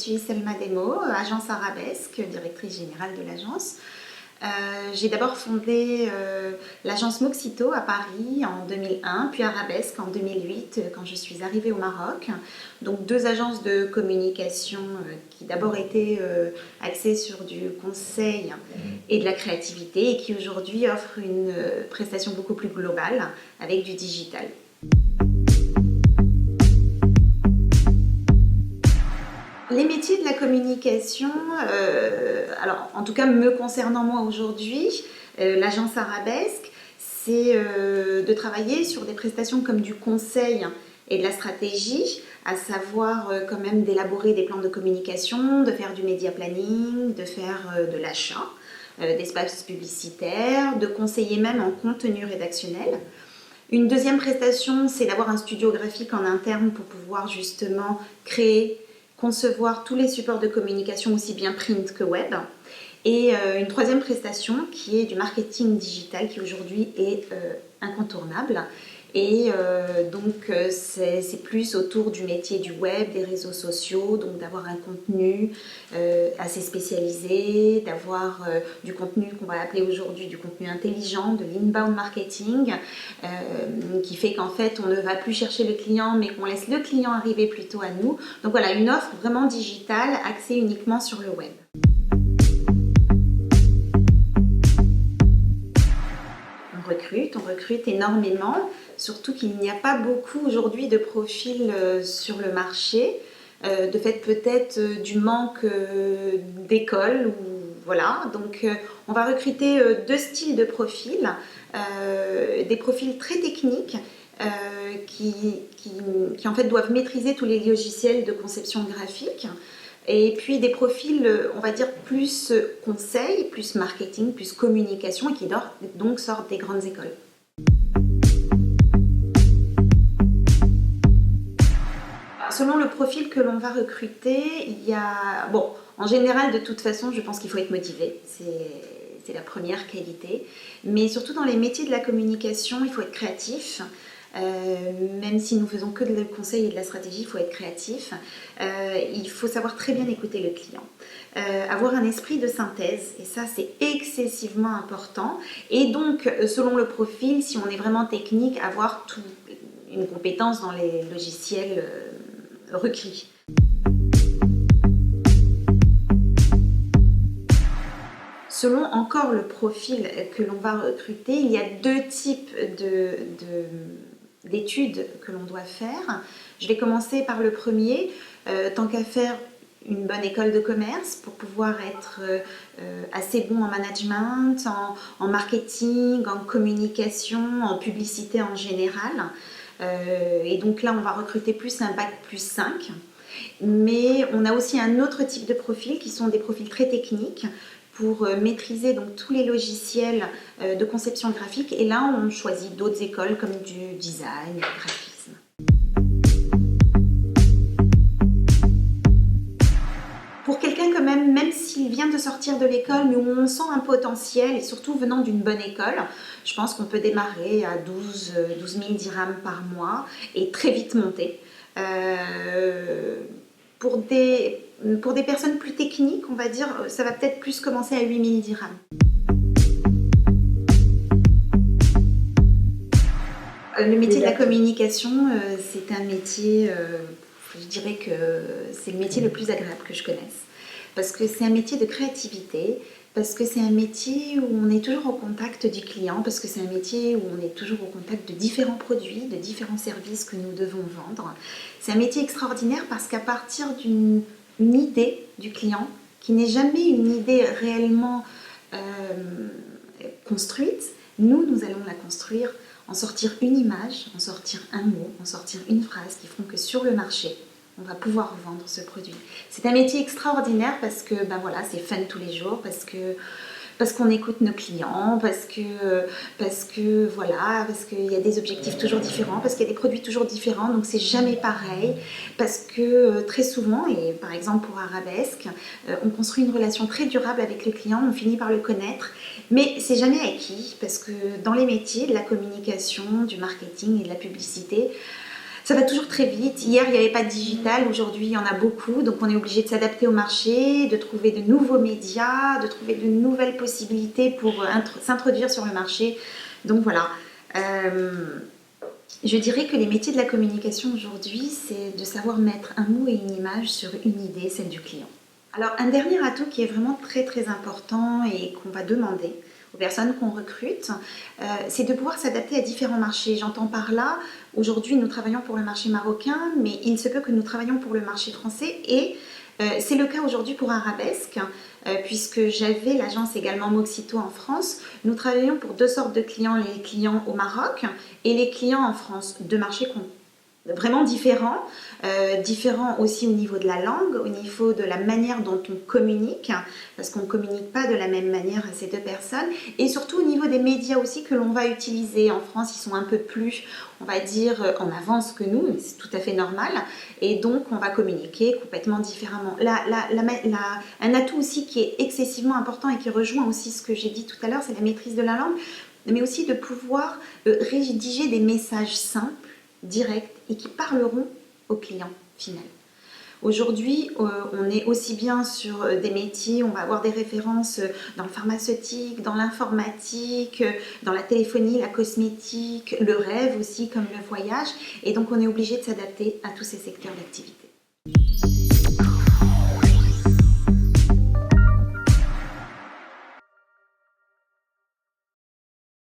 suis Selma Demo, agence Arabesque, directrice générale de l'agence. J'ai d'abord fondé l'agence Moxito à Paris en 2001, puis Arabesque en 2008 quand je suis arrivée au Maroc. Donc deux agences de communication qui d'abord étaient axées sur du conseil et de la créativité et qui aujourd'hui offrent une prestation beaucoup plus globale avec du digital. Les métiers de la communication, alors en tout cas me concernant moi aujourd'hui, l'agence Arabesque, c'est de travailler sur des prestations comme du conseil et de la stratégie, à savoir quand même d'élaborer des plans de communication, de faire du média planning, de faire de l'achat, d'espaces publicitaires, de conseiller même en contenu rédactionnel. Une deuxième prestation, c'est d'avoir un studio graphique en interne pour pouvoir justement créer, concevoir tous les supports de communication aussi bien print que web. Et une troisième prestation qui est du marketing digital qui aujourd'hui est incontournable. Et donc c'est plus autour du métier du web, des réseaux sociaux, donc d'avoir un contenu assez spécialisé, d'avoir du contenu qu'on va appeler aujourd'hui du contenu intelligent, de l'inbound marketing, qui fait qu'en fait on ne va plus chercher le client mais qu'on laisse le client arriver plutôt à nous. Donc voilà, une offre vraiment digitale axée uniquement sur le web. On recrute énormément, surtout qu'il n'y a pas beaucoup aujourd'hui de profils sur le marché, de fait peut-être du manque d'école, ou voilà. Donc on va recruter deux styles de profils, des profils très techniques qui en fait doivent maîtriser tous les logiciels de conception graphique. Et puis des profils, on va dire, plus conseil, plus marketing, plus communication, et qui donc sortent des grandes écoles. Selon le profil que l'on va recruter, il y a... Bon, en général, de toute façon, je pense qu'il faut être motivé. C'est la première qualité. Mais surtout dans les métiers de la communication, il faut être créatif. Même si nous faisons que le conseil et de la stratégie, il faut être créatif. Il faut savoir très bien écouter le client. Avoir un esprit de synthèse, et ça c'est excessivement important. Et donc, selon le profil, si on est vraiment technique, avoir une compétence dans les logiciels requis. Selon encore le profil que l'on va recruter, il y a deux types d'études que l'on doit faire. Je vais commencer par le premier, tant qu'à faire une bonne école de commerce pour pouvoir être assez bon en management, en marketing, en communication, en publicité en général. Et donc là, on va recruter plus un bac plus 5. Mais on a aussi un autre type de profil qui sont des profils très techniques pour maîtriser donc tous les logiciels de conception graphique. Et là, on choisit d'autres écoles comme du design, du graphisme. Pour quelqu'un quand même s'il vient de sortir de l'école, mais où on sent un potentiel, et surtout venant d'une bonne école, je pense qu'on peut démarrer à 12 000 dirhams par mois et très vite monter. Pour des personnes plus techniques, on va dire, ça va peut-être plus commencer à 8 000 dirhams. Le métier de la communication, c'est un métier, je dirais que c'est le métier le plus agréable que je connaisse. Parce que c'est un métier de créativité, parce que c'est un métier où on est toujours au contact du client, parce que c'est un métier où on est toujours au contact de différents produits, de différents services que nous devons vendre. C'est un métier extraordinaire parce qu'à partir d'une idée du client, qui n'est jamais une idée réellement construite, nous allons la construire, en sortir une image, en sortir un mot, en sortir une phrase qui feront que sur le marché, on va pouvoir vendre ce produit. C'est un métier extraordinaire parce que voilà, c'est fun tous les jours, parce qu'on écoute nos clients, parce qu'il y a des objectifs toujours différents, parce qu'il y a des produits toujours différents, donc c'est jamais pareil, parce que très souvent, et par exemple pour Arabesque, on construit une relation très durable avec le client, on finit par le connaître, mais c'est jamais acquis, parce que dans les métiers de la communication, du marketing et de la publicité, Ça va toujours très vite. Hier, il n'y avait pas de digital. Aujourd'hui, il y en a beaucoup. Donc, on est obligé de s'adapter au marché, de trouver de nouveaux médias, de trouver de nouvelles possibilités pour s'introduire sur le marché. Donc, voilà. Je dirais que les métiers de la communication aujourd'hui, c'est de savoir mettre un mot et une image sur une idée, celle du client. Alors, un dernier atout qui est vraiment très très important et qu'on va demander aux personnes qu'on recrute, c'est de pouvoir s'adapter à différents marchés. J'entends par là, aujourd'hui nous travaillons pour le marché marocain, mais il se peut que nous travaillions pour le marché français et c'est le cas aujourd'hui pour Arabesque, puisque j'avais l'agence également Moxito en France. Nous travaillons pour deux sortes de clients, les clients au Maroc et les clients en France, deux marchés vraiment différents, différents aussi au niveau de la langue, au niveau de la manière dont on communique, parce qu'on ne communique pas de la même manière à ces deux personnes, et surtout au niveau des médias aussi que l'on va utiliser. En France, ils sont un peu plus, on va dire, en avance que nous, c'est tout à fait normal, et donc on va communiquer complètement différemment. Un atout aussi qui est excessivement important et qui rejoint aussi ce que j'ai dit tout à l'heure, c'est la maîtrise de la langue, mais aussi de pouvoir rédiger des messages simples, directs et qui parleront au client final. Aujourd'hui, on est aussi bien sur des métiers, on va avoir des références dans le pharmaceutique, dans l'informatique, dans la téléphonie, la cosmétique, le rêve aussi comme le voyage, et donc on est obligé de s'adapter à tous ces secteurs d'activité.